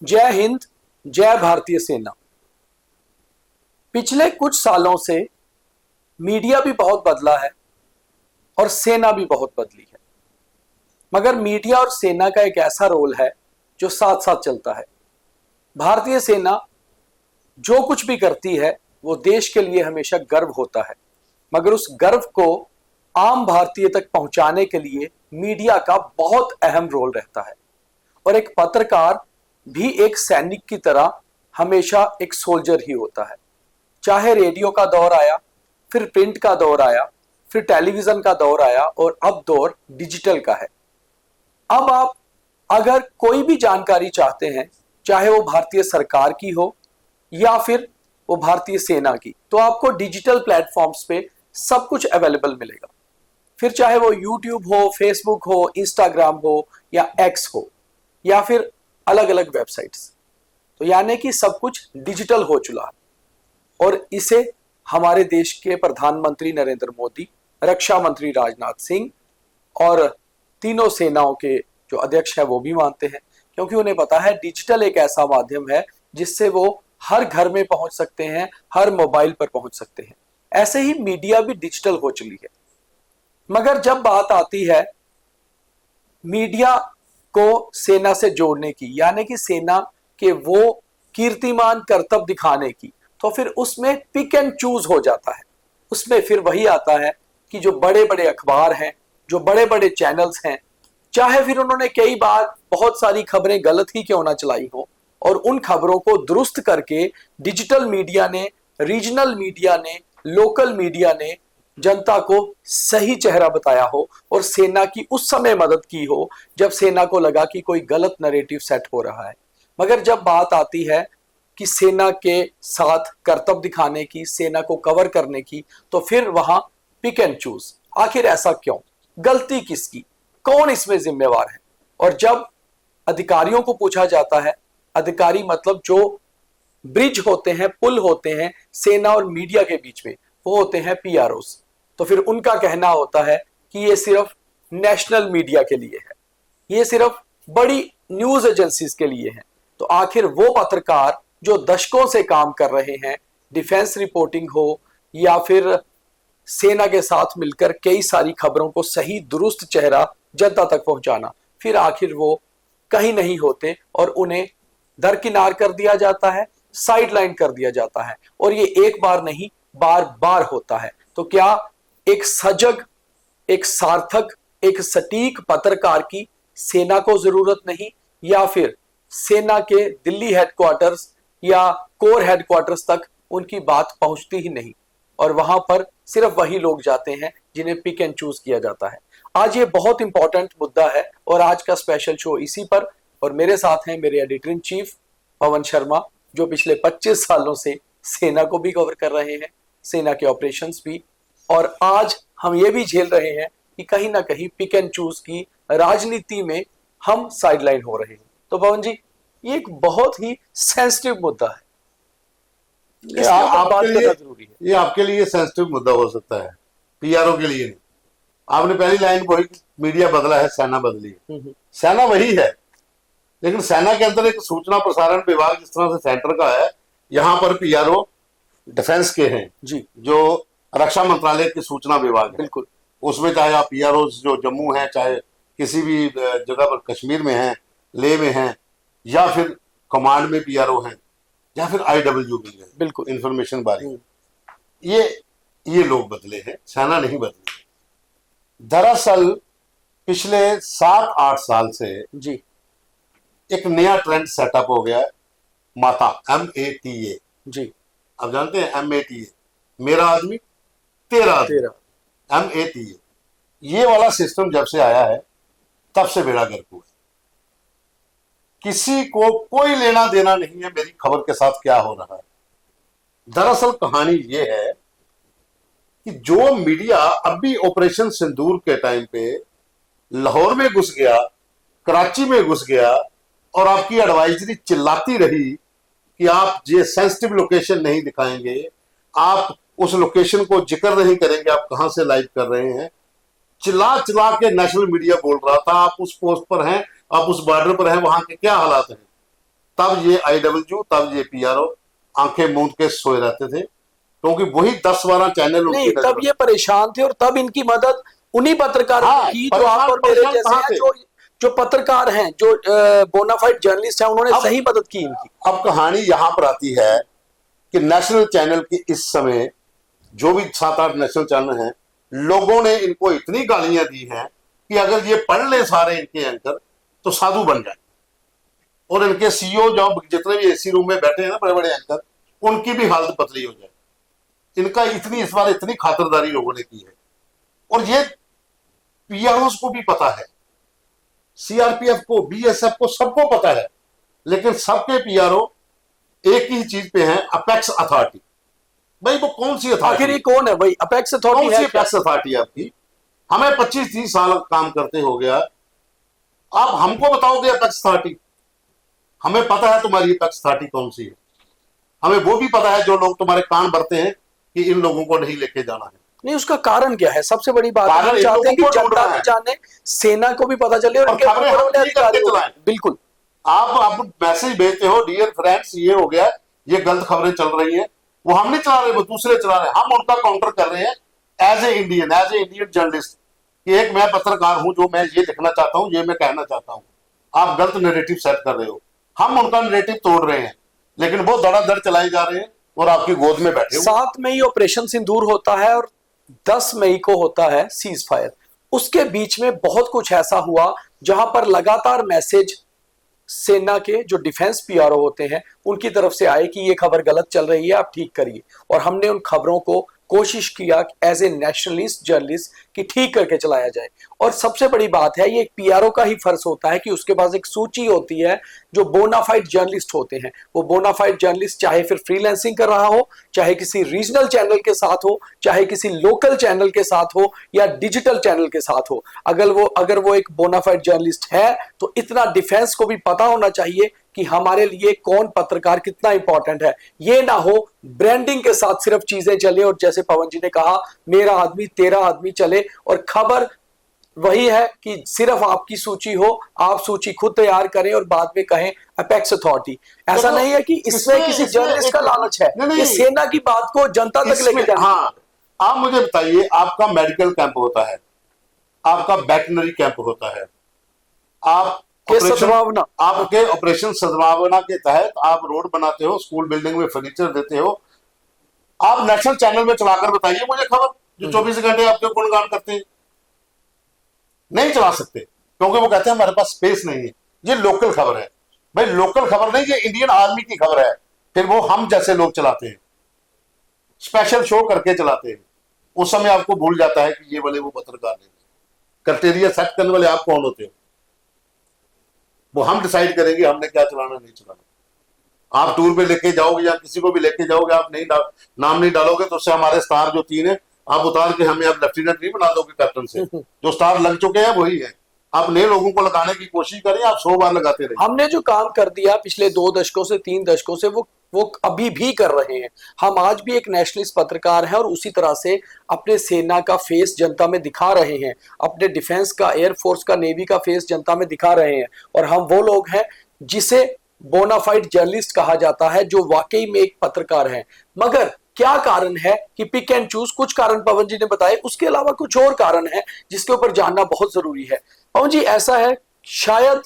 जय हिंद, जय भारतीय सेना। पिछले कुछ सालों से मीडिया भी बहुत बदला है और सेना भी बहुत बदली है, मगर मीडिया और सेना का एक ऐसा रोल है जो साथ साथ चलता है। भारतीय सेना जो कुछ भी करती है वो देश के लिए हमेशा गर्व होता है, मगर उस गर्व को आम भारतीय तक पहुंचाने के लिए मीडिया का बहुत अहम रोल रहता है। और एक पत्रकार भी एक सैनिक की तरह हमेशा एक सोल्जर ही होता है। चाहे रेडियो का दौर आया, फिर प्रिंट का दौर आया, फिर टेलीविजन का दौर आया और अब दौर डिजिटल का है। अब आप अगर कोई भी जानकारी चाहते हैं, चाहे वो भारतीय सरकार की हो या फिर वो भारतीय सेना की, तो आपको डिजिटल प्लेटफॉर्म्स पे सब कुछ अवेलेबल मिलेगा। फिर चाहे वो यूट्यूब हो, फेसबुक हो, इंस्टाग्राम हो या एक्स हो या फिर अलग अलग वेबसाइट्स। तो यानी कि सब कुछ डिजिटल हो चुका है और इसे हमारे देश के प्रधानमंत्री नरेंद्र मोदी, रक्षा मंत्री राजनाथ सिंह और तीनों सेनाओं के जो अध्यक्ष है वो भी मानते हैं, क्योंकि उन्हें पता है डिजिटल एक ऐसा माध्यम है जिससे वो हर घर में पहुंच सकते हैं, हर मोबाइल पर पहुंच सकते हैं। ऐसे ही मीडिया भी डिजिटल हो चुकी है। मगर जब बात आती है मीडिया को सेना से जोड़ने की, यानी कि सेना के वो कीर्तिमान करतब दिखाने की, तो फिर उसमें पिक एंड चूज हो जाता है। उसमें फिर वही आता है कि जो बड़े बड़े अखबार हैं, जो बड़े बड़े चैनल्स हैं, चाहे फिर उन्होंने कई बार बहुत सारी खबरें गलत ही क्यों ना चलाई हो, और उन खबरों को दुरुस्त करके डिजिटल मीडिया ने, रीजनल मीडिया ने, लोकल मीडिया ने जनता को सही चेहरा बताया हो और सेना की उस समय मदद की हो जब सेना को लगा कि कोई गलत नैरेटिव सेट हो रहा है। मगर जब बात आती है कि सेना के साथ करतब दिखाने की, सेना को कवर करने की, तो फिर वहां पिक एंड चूज। आखिर ऐसा क्यों? गलती किसकी? कौन इसमें जिम्मेवार है? और जब अधिकारियों को पूछा जाता है, अधिकारी मतलब जो ब्रिज होते हैं, पुल होते हैं सेना और मीडिया के बीच में, वो होते हैं पीआरओस। तो फिर उनका कहना होता है कि ये सिर्फ नेशनल मीडिया के लिए है, ये सिर्फ बड़ी न्यूज एजेंसीज के लिए है। तो आखिर वो पत्रकार जो दशकों से काम कर रहे हैं, डिफेंस रिपोर्टिंग हो या फिर सेना के साथ मिलकर कई सारी खबरों को सही दुरुस्त चेहरा जनता तक पहुंचाना, फिर आखिर वो कहीं नहीं होते और उन्हें दरकिनार कर दिया जाता है, साइडलाइन कर दिया जाता है। और ये एक बार नहीं, बार बार होता है। तो क्या एक सजग, एक सार्थक, एक सटीक पत्रकार की सेना को जरूरत नहीं, या फिर सेना के दिल्ली हेडक्वार्टर्स या कोर हेडक्वार्टर्स तक उनकी बात पहुंचती ही नहीं और वहां पर सिर्फ वही लोग जाते हैं जिन्हें पिक एंड चूज किया जाता है? आज ये बहुत इंपॉर्टेंट मुद्दा है और आज का स्पेशल शो इसी पर। और मेरे साथ हैं मेरे editor in chief Pawan Sharma, जो पिछले 25 सालों से सेना को भी कवर कर रहे हैं, सेना के ऑपरेशंस भी, और आज हम ये भी झेल रहे हैं कि कहीं ना कहीं पिक एंड चूज की राजनीति में हम साइडलाइन हो रहे हैं। तो पवन जी, ये एक बहुत ही सेंसिटिव मुद्दा है, ये आपके लिए जरूरी है। ये आपके लिए सेंसिटिव मुद्दा हो सकता है, पीआरओ के लिए नहीं। आपने पहली लाइन बोली मीडिया बदला है, सेना बदली है। सेना वही है, लेकिन सेना के अंदर एक सूचना प्रसारण विभाग जिस तरह से सेंटर का है, यहाँ पर पीआरओ डिफेंस के हैं जी, जो रक्षा मंत्रालय की सूचना विभाग है। बिल्कुल, उसमें चाहे आप पीआरओ जो जम्मू है, चाहे किसी भी जगह पर कश्मीर में है, लेह में है, या फिर कमांड में पीआरओ है, या फिर आईडब्ल्यू भी है, बिल्कुल इंफॉर्मेशन बारे। ये लोग बदले हैं, सेना नहीं बदली। दरअसल पिछले 7-8 साल से जी एक नया ट्रेंड सेटअप हो गया है, माता, MATA जी। आप जानते हैं MATA, मेरा आदमी तेरा आदमी, MATA। ये वाला सिस्टम जब से आया है तब से बेड़ा गर्क हुआ है। किसी को कोई लेना देना नहीं है मेरी खबर के साथ क्या हो रहा है। दरअसल कहानी ये है कि जो मीडिया अभी ऑपरेशन सिंदूर के टाइम पे लाहौर में घुस गया, कराची में घुस गया और आपकी एडवाइजरी चिल्लाती रही कि आप ये सेंसिटिव लोकेशन नहीं दिखाएंगे, आप उस लोकेशन को जिक्र नहीं करेंगे, आप कहां से लाइव कर रहे हैं, चिल्ला चिल्ला के नेशनल मीडिया बोल रहा था आप उस पोस्ट पर हैं, आप उस बॉर्डर पर हैं, वहां के क्या हालात हैं। तब ये IW, तब ये PRO आंखें मूंद के सोए रहते थे, क्योंकि वही 10-12 चैनल नहीं, तब ये परेशान थे और तब इनकी मदद उन्हीं पत्रकारों ने की जो आप और मेरे जैसे हैं, जो पत्रकार हैं, जो बोनाफाइड जर्नलिस्ट हैं, उन्होंने सही मदद की इनकी। अब कहानी यहां पर आती है कि नेशनल चैनल की इस समय जो भी 7-8 नेशनल चैनल हैं, लोगों ने इनको इतनी गालियां दी हैं कि अगर ये पढ़ ले सारे इनके एंकर तो साधु बन जाए, और इनके CEO जो जितने भी AC रूम में बैठे हैं ना बड़े बड़े एंकर, उनकी भी हालत पतली हो जाए। इनका इस बार इतनी खातिरदारी लोगों ने की है, और ये PROs को भी पता है, CRPF को, BSF को, सबको पता है, लेकिन सबके PRO एक ही चीज पे हैं, अपेक्स अथॉरिटी। भाई वो कौन सी अथॉरिटी? आखिर ये कौन है भाई? अपेक्स अथॉरिटी है? अपेक्स अथॉरिटी आपकी? हमें 25-30 साल काम करते हो गया, आप हमको बताओगे अपेक्स अथॉरिटी? हमें पता है तुम्हारी अपेक्स अथॉरिटी कौन सी है, हमें वो भी पता है जो लोग तुम्हारे कान भरते हैं कि इन लोगों को नहीं लेके जाना है। नहीं, उसका कारण क्या है? सबसे बड़ी बात है, हम चाहते हैं कि जनता भी जाने, सेना को भी पता चले, और खबरें हम नहीं करके चलाएं। बिल्कुल, आप मैसेज भेजते हो, डियर फ्रेंड्स ये हो गया, ये गलत खबरें चल रही हैं, वो हम नहीं चला रहे, वो दूसरे चला रहे हैं, हम उनका काउंटर कर रहे हैं एज ए इंडियन जर्नलिस्ट कि एक मैं पत्रकार हूं, जो मैं ये लिखना चाहता हूं, ये मैं कहना चाहता हूं, आप गलत नैरेटिव सेट कर रहे हो, हम उनका नैरेटिव तोड़ रहे हैं, लेकिन वो धड़ाधड़ चलाए जा रहे हैं और आपकी गोद में बैठे हुए। 7 मई ऑपरेशन सिंदूर होता है और 10 मई को होता है सीज फायर। उसके बीच में बहुत कुछ ऐसा हुआ जहां पर लगातार मैसेज सेना के जो डिफेंस PRO होते हैं उनकी तरफ से आए कि ये खबर गलत चल रही है, आप ठीक करिए, और हमने उन खबरों को कोशिश किया एज ए नेशनलिस्ट जर्नलिस्ट कि ठीक करके चलाया जाए। और सबसे बड़ी बात है, ये एक PRO का ही फर्ज होता है कि उसके पास एक सूची होती है जो बोनाफाइड जर्नलिस्ट होते हैं। वो बोनाफाइड जर्नलिस्ट चाहे फिर फ्रीलांसिंग कर रहा हो, चाहे किसी रीजनल चैनल के साथ हो, चाहे किसी लोकल चैनल के साथ हो, या डिजिटल चैनल के साथ हो, अगर वो एक बोनाफाइड जर्नलिस्ट है तो इतना डिफेंस को भी पता होना चाहिए कि हमारे लिए कौन पत्रकार कितना इंपॉर्टेंट है। ये ना हो ब्रांडिंग के साथ सिर्फ चीजें चले, और जैसे पवन जी ने कहा, मेरा आदमी तेरा आदमी चले, और खबर वही है कि सिर्फ आपकी सूची हो, आप सूची खुद तैयार करें और बाद में कहें अपेक्स अथॉरिटी। ऐसा नहीं है कि इसमें किसी जर्नलिस्ट का लालच है, ये सेना की बात को जनता तक लेके जाना। हाँ, आप मुझे बताइए, आपका मेडिकल कैंप होता है, आपका वेटनरी कैंप होता है, आपके ऑपरेशन सद्भावना के तहत आप रोड बनाते हो, स्कूल बिल्डिंग में फर्नीचर देते हो, आप नेशनल चैनल में चलाकर बताइए मुझे खबर जो 24 घंटे आपके गुणगान करते हैं। नहीं चला सकते, क्योंकि वो कहते हैं हमारे पास स्पेस नहीं है। ये लोकल खबर है भाई, लोकल खबर नहीं, ये इंडियन आर्मी की खबर है, फिर वो हम जैसे लोग चलाते हैं, स्पेशल शो करके चलाते हैं। उस समय आपको भूल जाता है कि ये वाले वो पत्रकार नहीं, क्राइटेरिया सेट करने वाले आप कौन होते हो? वो हम डिसाइड करेंगे हमने क्या चलाना नहीं चलाना। आप टूर पे लेके जाओगे या किसी को भी लेके जाओगे, आप नाम नहीं डालोगे तो उससे हमारे स्टार जो 3 है आप उतार के हमें आप लेफ्टिनेंट नहीं बना दोगे कैप्टन से। जो स्टार लग चुके हैं वही है, आप नए लोगों को लगाने की कोशिश करें, आप 100 बार लगाते रहे। हमने जो काम कर दिया पिछले 2 दशकों से 3 दशकों से, वो अभी भी कर रहे हैं। हम आज भी एक नेशनलिस्ट पत्रकार हैं और उसी तरह से अपने सेना का फेस जनता में दिखा रहे हैं, अपने डिफेंस का, एयरफोर्स का, नेवी का फेस जनता में दिखा रहे हैं। और हम वो लोग हैं जिसे बोनाफाइड जर्नलिस्ट कहा जाता है, जो वाकई में एक पत्रकार है। मगर क्या कारण है कि पिक एंड चूज? कुछ कारण पवन जी ने बताए, उसके अलावा कुछ और कारण है जिसके ऊपर जानना बहुत जरूरी है। पवन जी, ऐसा है शायद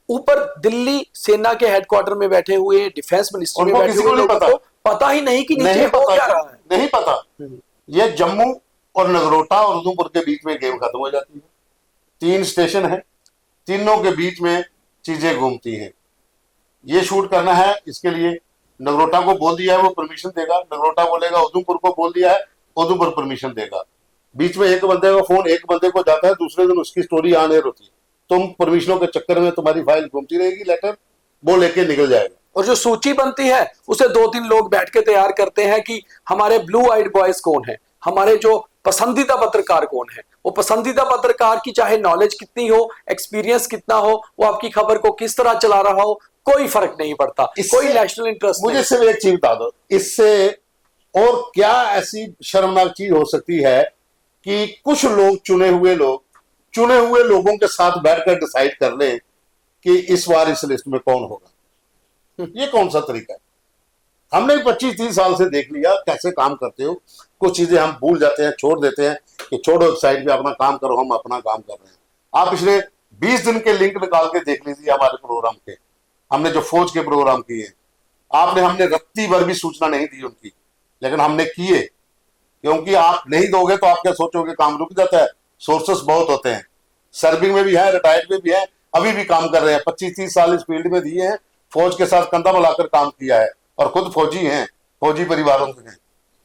ऊपर दिल्ली सेना के हेडक्वार्टर में बैठे हुए, डिफेंस मिनिस्ट्री में बैठे हुए लोगों को पता ही नहीं कि नीचे हो क्या रहा है। नहीं पता। ये जम्मू और नगरोटा और उधमपुर के बीच में गेम खत्म हो जाती है। 3 स्टेशन है, तीनों के बीच में चीजें घूमती हैं। ये शूट करना है, इसके लिए नगरोटा को बोल दिया है वो परमिशन देगा, नगरोटा बोलेगा उधमपुर को बोल दिया है, उधमपुर परमिशन देगा। बीच में एक बंदे का फोन एक बंदे को जाता है, दूसरे दिन उसकी स्टोरी ऑन एयर होती है। तुम परमिशनों के चक्कर में तुम्हारी फाइल घूमती रहेगी, लेटर वो लेके निकल जाएगा। और जो सूची बनती है उसे 2-3 लोग बैठ के तैयार करते हैं कि हमारे ब्लू आइड बॉयज कौन है, हमारे जो पसंदीदा पत्रकार कौन है। वो पसंदीदा पत्रकार की चाहे नॉलेज कितनी हो, एक्सपीरियंस कितना हो, वो आपकी खबर को किस तरह चला रहा हो, कोई फर्क नहीं पड़ता, कोई नेशनल इंटरेस्ट। मुझे सिर्फ एक चीज बता दो, इससे और क्या ऐसी शर्मनाक चीज हो सकती है कि कुछ लोग, चुने हुए लोगों के साथ बैठकर डिसाइड कर ले कि इस बार इस लिस्ट में कौन होगा। ये कौन सा तरीका है? हमने 25-30 साल से देख लिया कैसे काम करते हो। कुछ चीजें हम भूल जाते हैं, छोड़ देते हैं कि छोड़ो साइड पे, अपना काम करो, हम अपना काम कर रहे हैं। आप पिछले 20 दिन के लिंक निकाल के देख लीजिए हमारे प्रोग्राम के। हमने जो फौज के प्रोग्राम किए, हमने रत्ती भर भी सूचना नहीं दी उनकी, लेकिन हमने किए, क्योंकि आप नहीं दोगे तो आप क्या सोचोगे, काम रुक जाता है। सोर्सेस बहुत होते हैं, सर्विंग में भी है, रिटायर्ड में भी है, अभी भी काम कर रहे हैं। 25-30 साल इस फील्ड में दिए हैं, फौज के साथ कंधा मिलाकर काम किया है, और खुद फौजी हैं, फौजी परिवारों से हैं।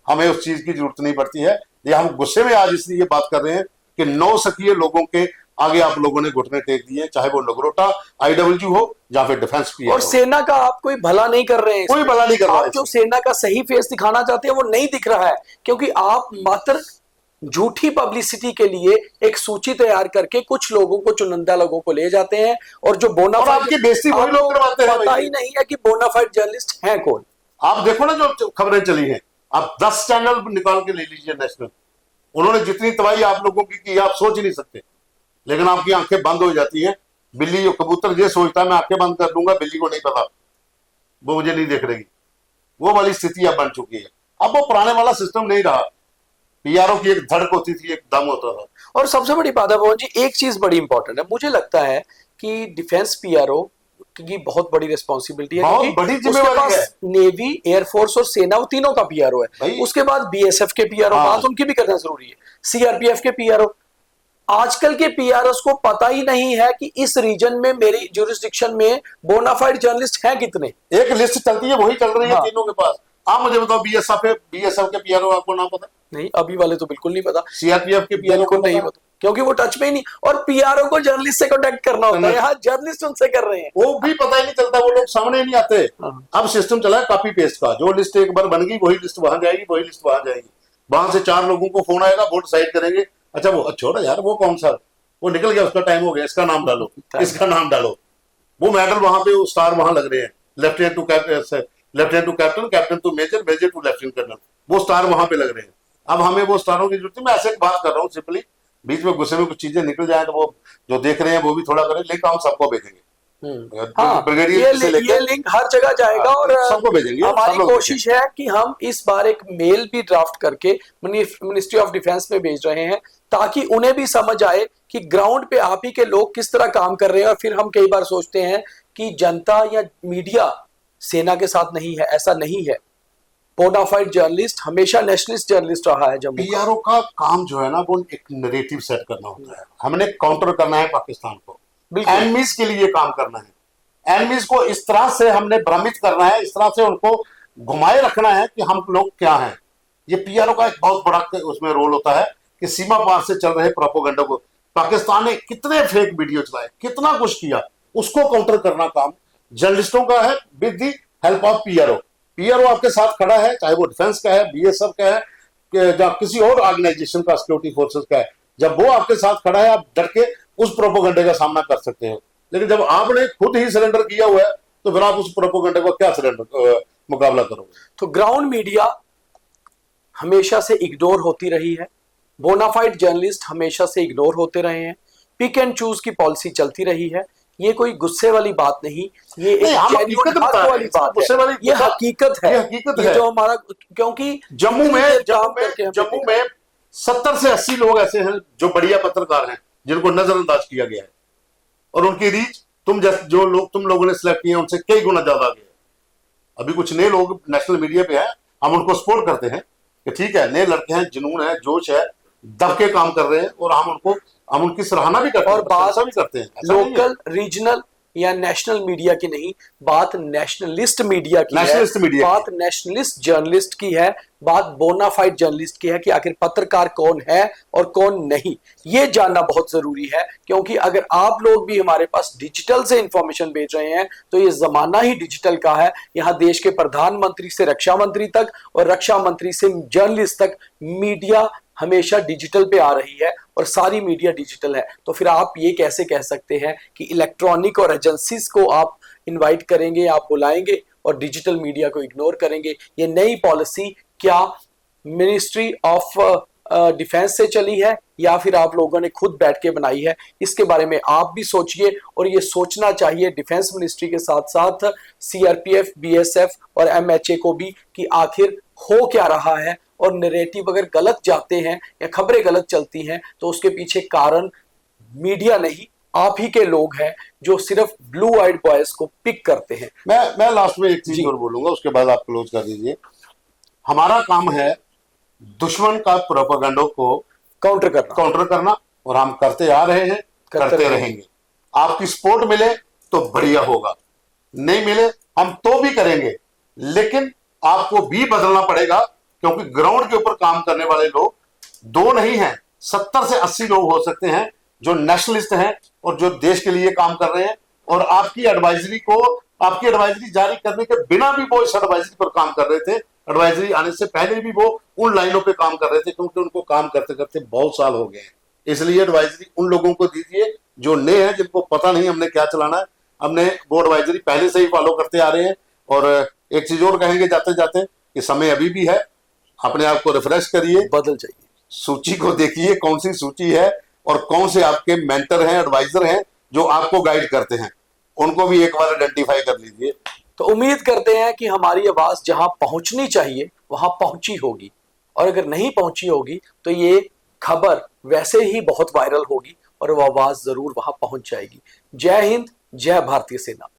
हमें उस चीज की जरूरत नहीं पड़ती है। ये हम गुस्से में आज इसलिए बात कर रहे हैं कि 9 सक्रिय लोगों के आगे आप लोगों ने घुटने टेक दिए, चाहे वो नगरोटा IWG हो या फिर डिफेंस की। और सेना का आप कोई भला नहीं कर रहे हैं, कोई भला नहीं कर रहा है। जो सेना का सही फेस दिखाना चाहते हैं वो नहीं दिख रहा है, क्योंकि आप मात्र झूठी पब्लिसिटी के लिए एक सूची तैयार करके कुछ लोगों को, चुनिंदा लोगों को ले जाते हैं, और जो बोनाफाइड, आपकी बेइज्जती वही लोग करवाते हैं। पता ही नहीं है कि बोनाफाइड जर्नलिस्ट हैं कौन। आप देखो ना जो खबरें चली हैं, आप 10 चैनल निकाल के ले लीजिए नेशनल, उन्होंने जितनी तबाही आप लोगों की आप सोच ही नहीं सकते। लेकिन आपकी आंखें बंद हो जाती हैं। बिल्ली, कबूतर ये सोचता है मैं आंखें बंद कर दूंगा, बिल्ली को नहीं पता, वो मुझे नहीं देख रही। वो वाली स्थिति अब बन चुकी है। अब वो पुराने वाला सिस्टम नहीं रहा। PRO की एक धड़क होती थी, एक दम होता था। और सबसे बड़ी बात है पवन जी, एक चीज बड़ी इंपॉर्टेंट है, मुझे लगता है कि डिफेंस PRO की बहुत बड़ी रिस्पॉन्सिबिलिटी है, बहुत बड़ी जिम्मेवारी है। नेवी, एयरफोर्स और सेना, वो तीनों का PRO है। उसके बाद BSF के PRO, बात उनकी भी करना जरूरी है, CRPF के PRO। आजकल के PROs को पता ही नहीं है कि इस रीजन में, मेरी ज्यूरिसडिक्शन में बोनाफाइड जर्नलिस्ट हैं कितने। एक लिस्ट चलती है, वही चल रही है तीनों के पास। आप मुझे बताओ, BSF के PRO आपको नाम पता? नहीं, अभी वाले तो बिल्कुल नहीं पता। CRPF के PRO को नहीं पता, क्योंकि वो टच में ही नहीं। और PRO को जर्नलिस्ट से कांटेक्ट करना होता है, यहाँ जर्नलिस्ट उनसे कर रहे हैं, वो भी पता ही नहीं चलता, वो लोग सामने नहीं आते। अब सिस्टम चला है कॉपी पेस्ट का, जो लिस्ट एक बार बन गई वही लिस्ट वहां जाएगी, वही लिस्ट वहां जाएगी। वहां से 4 लोगों को फोन आएगा, वोट साइड करेंगे। अच्छा वो छोड़ा यार, वो कौन सा, वो निकल गया, उसका टाइम हो गया, इसका नाम डालो, इसका नाम डालो। वो मेडल वहां पे, वो स्टार वहां लग रहे हैं, lieutenant to captain, captain to major, major to lieutenant colonel, वो स्टार वहां पे लग रहे हैं। अब हमें वो स्टारों की जरूरत है। मैं ऐसे बात कर रहा हूँ सिंपली, बीच में गुस्से में कुछ चीजें निकल जाए तो वो जो देख रहे हैं वो भी थोड़ा करें, लेकिन हम सबको भेजेंगे। ये लिंक हर जगह जाएगा, और सबको भेजेंगे। हमारी कोशिश है कि हम इस बार एक मेल भी ड्राफ्ट करके मिनिस्ट्री ऑफ डिफेंस में भेज रहे हैं, ताकि उन्हें भी समझ आए कि ग्राउंड पे आप ही के लोग किस तरह काम कर रहे हैं। और फिर हम कई बार सोचते हैं कि जनता या मीडिया सेना के साथ नहीं है, ऐसा नहीं है। बोनाफाइड जर्नलिस्ट हमेशा नेशनलिस्ट जर्नलिस्ट रहा है। जम्मू PRO का काम जो है ना, वो एक नैरेटिव सेट करना होता है। हमने काउंटर करना है पाकिस्तान को, एनिमीज के लिए काम करना है। एनिमीज को इस तरह से हमने भ्रमित करना है, इस तरह से उनको घुमाए रखना है कि हम लोग क्या हैं। ये PRO का एक बहुत बड़ा उसमें रोल होता है कि सीमा पार से चल रहे प्रोपेगेंडा को, पाकिस्तान ने कितने फेक वीडियो चलाए, कितना कुछ किया, उसको काउंटर करना काम जर्नलिस्टों का है, with the help of PRO आपके साथ खड़ा है, चाहे वो डिफेंस का है, BSF का है, या किसी और ऑर्गेनाइजेशन का, सिक्योरिटी फोर्सेस का है। जब वो आपके साथ खड़ा है, आप डर के उस प्रोपेगेंडे का सामना कर सकते हो। लेकिन जब आपने खुद ही सरेंडर किया हुआ है, तो फिर आप उस प्रोपेगेंडे को क्या मुकाबला करोगे? तो ग्राउंड मीडिया हमेशा से इग्नोर होती रही है, बोनाफाइड जर्नलिस्ट हमेशा से इग्नोर होते रहे हैं, पिक एंड चूज की पॉलिसी चलती रही है। ये कोई गुस्से वाली बात नहीं, ये एक हकीकत वाली बात है, ये हकीकत है, ये जो हमारा, क्योंकि जम्मू में 70 से 80 लोग ऐसे हैं जो बढ़िया पत्रकार हैं, जिनको नजरअंदाज किया गया है, और उनकी रीच तुम लोगों ने सिलेक्ट किए उनसे कई गुना ज्यादा गया है। अभी कुछ नए लोग नेशनल मीडिया पे हैं, हम उनको सपोर्ट करते हैं कि ठीक है, नए लड़के हैं, जुनून है, जोश है, दब के काम कर रहे हैं, और हम उनकी सराहना भी करते हैं, और बात भी करते हैं। लोकल, रीजनल या नेशनल मीडिया की नहीं, बात नेशनलिस्ट मीडिया की है, बात नेशनलिस्ट जर्नलिस्ट की है, बात बोनाफाइड जर्नलिस्ट की है कि आखिर पत्रकार कौन है और कौन नहीं, ये जानना बहुत जरूरी है। क्योंकि अगर आप लोग भी हमारे पास डिजिटल से इंफॉर्मेशन भेज रहे हैं, तो ये जमाना ही डिजिटल का है। यहाँ देश के प्रधानमंत्री से रक्षा मंत्री तक, और रक्षा मंत्री से जर्नलिस्ट तक, मीडिया हमेशा डिजिटल पे आ रही है, और सारी मीडिया डिजिटल है। तो फिर आप ये कैसे कह सकते हैं कि इलेक्ट्रॉनिक और एजेंसीज को आप इनवाइट करेंगे, आप बुलाएंगे, और डिजिटल मीडिया को इग्नोर करेंगे? ये नई पॉलिसी क्या मिनिस्ट्री ऑफ डिफेंस से चली है या फिर आप लोगों ने खुद बैठ के बनाई है, इसके बारे में आप भी सोचिए। और ये सोचना चाहिए डिफेंस मिनिस्ट्री के साथ साथ सीआरपीएफ, बीएसएफ और एमएचए को भी कि आखिर हो क्या रहा है। और नैरेटिव अगर गलत जाते हैं या खबरें गलत चलती हैं तो उसके पीछे कारण मीडिया नहीं, आप ही के लोग हैं जो सिर्फ ब्लू आइड बॉयज को पिक करते हैं। मैं लास्ट में एक चीज और बोलूंगा, उसके बाद आप क्लोज कर दीजिए। हमारा काम है दुश्मन का प्रोपेगेंडो को काउंटर करना और हम करते आ रहे हैं, करते रहेंगे। आपकी सपोर्ट मिले तो बढ़िया होगा, नहीं मिले हम तो भी करेंगे, लेकिन आपको भी बदलना पड़ेगा, क्योंकि ग्राउंड के ऊपर काम करने वाले लोग दो नहीं हैं, 70 से 80 लोग हो सकते हैं जो नेशनलिस्ट हैं और जो देश के लिए काम कर रहे हैं। और आपकी एडवाइजरी जारी करने के बिना भी वो इस एडवाइजरी पर काम कर रहे थे, एडवाइजरी आने से पहले भी वो उन लाइनों पे काम कर रहे थे, क्योंकि उनको काम करते करते बहुत साल हो गए हैं। इसलिए एडवाइजरी उन लोगों को दीजिए जो नए हैं, जिनको पता नहीं हमने क्या चलाना है। हमने वो एडवाइजरी पहले से ही फॉलो करते आ रहे हैं। और एक चीज और कहेंगे जाते जाते कि समय अभी भी है, अपने आप को रिफ्रेश करिए, बदल जाइए, सूची को देखिए कौन सी सूची है और कौन से आपके मेंटर हैं, एडवाइजर हैं जो आपको गाइड करते हैं, उनको भी एक बार आइडेंटिफाई कर लीजिए। तो उम्मीद करते हैं कि हमारी आवाज जहां पहुंचनी चाहिए वहां पहुंची होगी, और अगर नहीं पहुंची होगी तो ये खबर वैसे ही बहुत वायरल होगी और वो आवाज जरूर वहां पहुंच जाएगी। जय हिंद, जय भारतीय सेना।